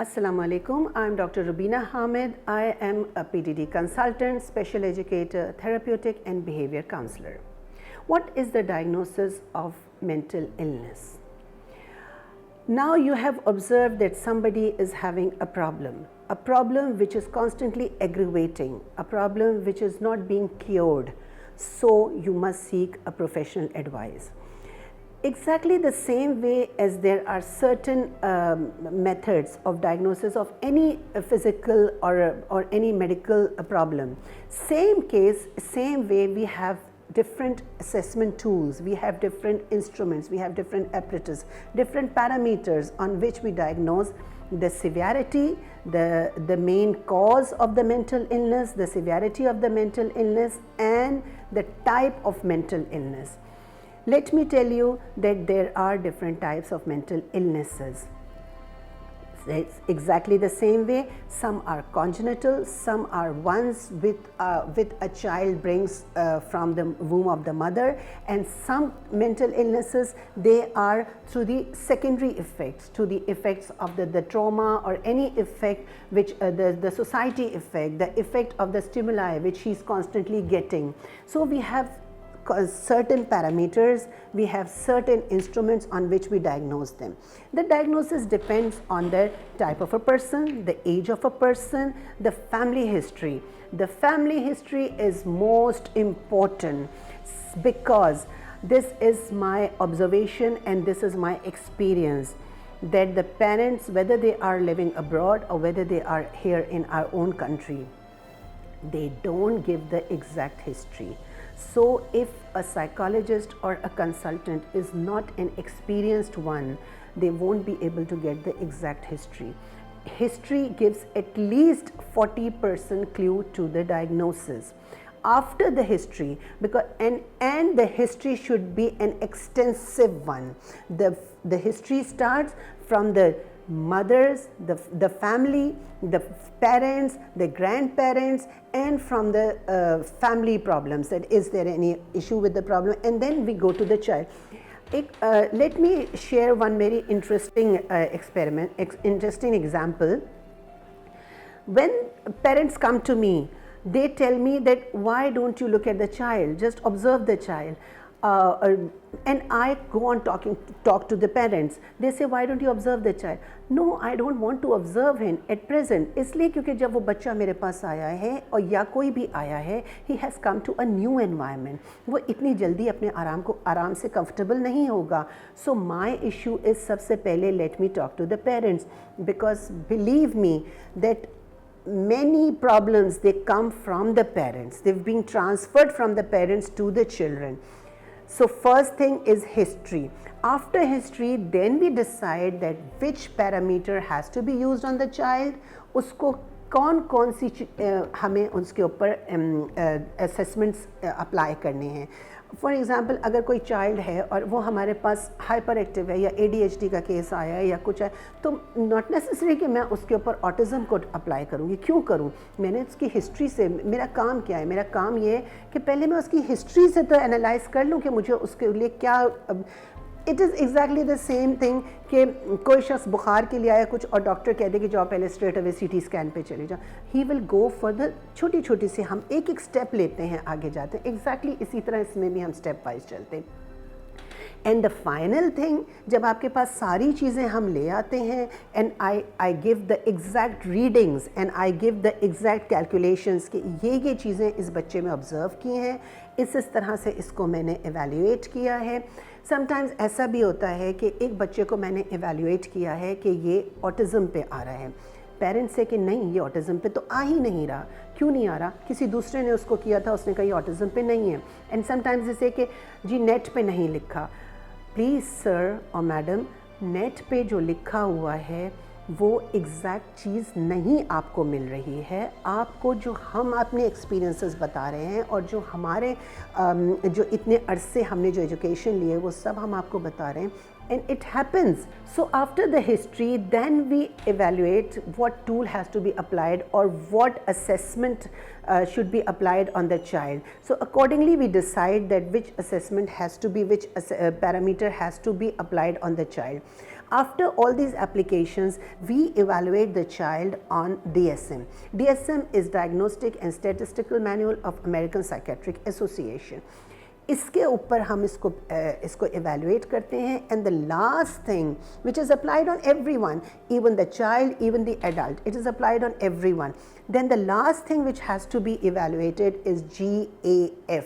Assalamu alaikum. I'm Dr. Rubina Hamid. I am a PDD consultant, special educator, therapeutic and behavior counselor. What is the diagnosis of mental illness? Now you have observed that somebody is having a problem which is constantly aggravating, a problem which is not being cured. So you must seek a professional advice. Exactly the same way as there are certain methods of diagnosis of any physical or any medical problem. Same case, same way we have different assessment tools, we have different instruments, we have different apparatus, different parameters on which we diagnose the severity, the main cause of the mental illness, the severity of the mental illness and the type of mental illness. Let me tell you that there are different types of mental illnesses. It's exactly the same way. Some are congenital, some are ones with a child brings from the womb of the mother, and some mental illnesses, they are through the secondary effects, to the effects of the trauma or any effect which the society effect, the effect of the stimuli which he's constantly getting. So we have certain parameters, we have certain instruments on which we diagnose them. The diagnosis depends on the type of a person, the age of a person, the family history. The family history is most important because this is my observation and this is my experience, that the parents, whether they are living abroad or whether they are here in our own country, they don't give the exact history. So if a psychologist or a consultant is not an experienced one, they won't be able to get the exact history. History gives at least 40% clue to the diagnosis. After the history, because and the history should be an extensive one. The history starts from the mothers, the family, the parents, the grandparents, and from the family problems, that is there any issue with the problem, and then we go to the child. Let me share one very interesting interesting example. When parents come to me, they tell me that why don't you look at the child, just observe the child. And I go on talk to the parents. They say, why don't you observe the child? No, I don't want to observe him at present. इसलिए क्योंकि जब वो बच्चा मेरे पास आया है और या कोई भी आया है, he has come to a new environment. वो इतनी जल्दी अपने आराम से comfortable नहीं होगा. So my issue is सबसे पहले let me talk to the parents, because believe me that many problems, they come from the parents. They've been transferred from the parents to the children. So first thing is history. After history, then we decide that which parameter has to be used on the child, उसको कौन सी हमें उसके ऊपर assessments apply करने हैं. For example, अगर कोई child है और वो हमारे पास हाइपर एक्टिव है या ADHD का केस आया है या कुछ है, तो नॉट नेसेसरी कि मैं उसके ऊपर ऑटिज़म को अप्लाई करूँगी. क्यों करूँ? मैंने उसकी हिस्ट्री से, मेरा काम क्या है? मेरा काम ये है कि पहले मैं उसकी हिस्ट्री से तो एनालाइज कर लूँ कि मुझे उसके लिए क्या. It is exactly the same thing कि कोई शख्स बुखार के लिए आया कुछ और डॉक्टर कह दे कि जाओ पहले स्ट्रेट अवे CT स्कैन पे चले जाओ. He will go further. छोटी छोटी सी हम एक स्टेप लेते हैं, आगे जाते हैं. एग्जैक्टली इसी तरह इसमें भी हम स्टेप वाइज चलते हैं. एंड द फाइनल थिंग, जब आपके पास सारी चीज़ें हम ले आते हैं and I give the exact readings and I give the exact calculations कि ये चीज़ें इस बच्चे में ऑब्ज़र्व की हैं, इस तरह से इसको मैंने एवेल्यूएट किया है. समटाइम्स ऐसा भी होता है कि एक बच्चे को मैंने एवेल्यूएट किया है कि ये ऑटिज़म पे आ रहा है. पेरेंट्स से कि नहीं, ये ऑटिज़म पे तो आ ही नहीं रहा. क्यों नहीं आ रहा? किसी दूसरे ने उसको किया था, उसने कहा ये ऑटिज़म पे नहीं है. एंड समटाइम्स जैसे कि जी नेट पे नहीं लिखा. प्लीज़ सर और मैडम, नेट पे जो लिखा हुआ है वो एग्जैक्ट चीज़ नहीं आपको मिल रही है. आपको जो हम अपने एक्सपीरियंसेस बता रहे हैं और जो हमारे जो इतने अरसे हमने जो एजुकेशन लिए वो सब हम आपको बता रहे हैं. and it happens. So after the history, then we evaluate what tool has to be applied or what assessment should be applied on the child. So accordingly we decide that which assessment has to be, which parameter has to be applied on the child. After all these applications, we evaluate the child on DSM. DSM is Diagnostic and Statistical Manual of American Psychiatric Association. इसके ऊपर हम इसको evaluate करते हैं, and the last thing which is applied on everyone, even the child, even the adult, it is applied on everyone. Then the last thing which has to be evaluated is GAF,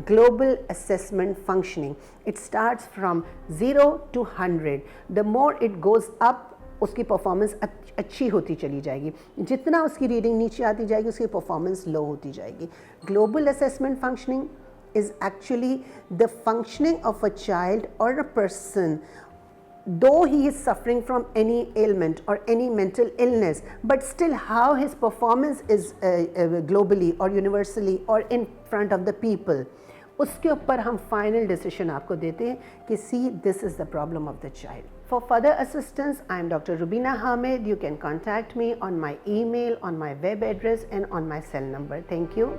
Global Assessment Functioning. It starts from 0 to 100. The more it goes up, उसकी performance अच्छी होती चली जाएगी, जितना उसकी reading नीचे आती जाएगी उसकी परफॉर्मेंस लो होती जाएगी. Global assessment functioning is actually the functioning of a child or a person, though he is suffering from any ailment or any mental illness, but still how his performance is globally or universally or in front of the people. उसके ऊपर हम final decision आपको देते हैं कि see, this is the problem of the child. For further assistance, I am Dr. Rubina Hamid. You can contact me on my email, on my web address and on my cell number. Thank you.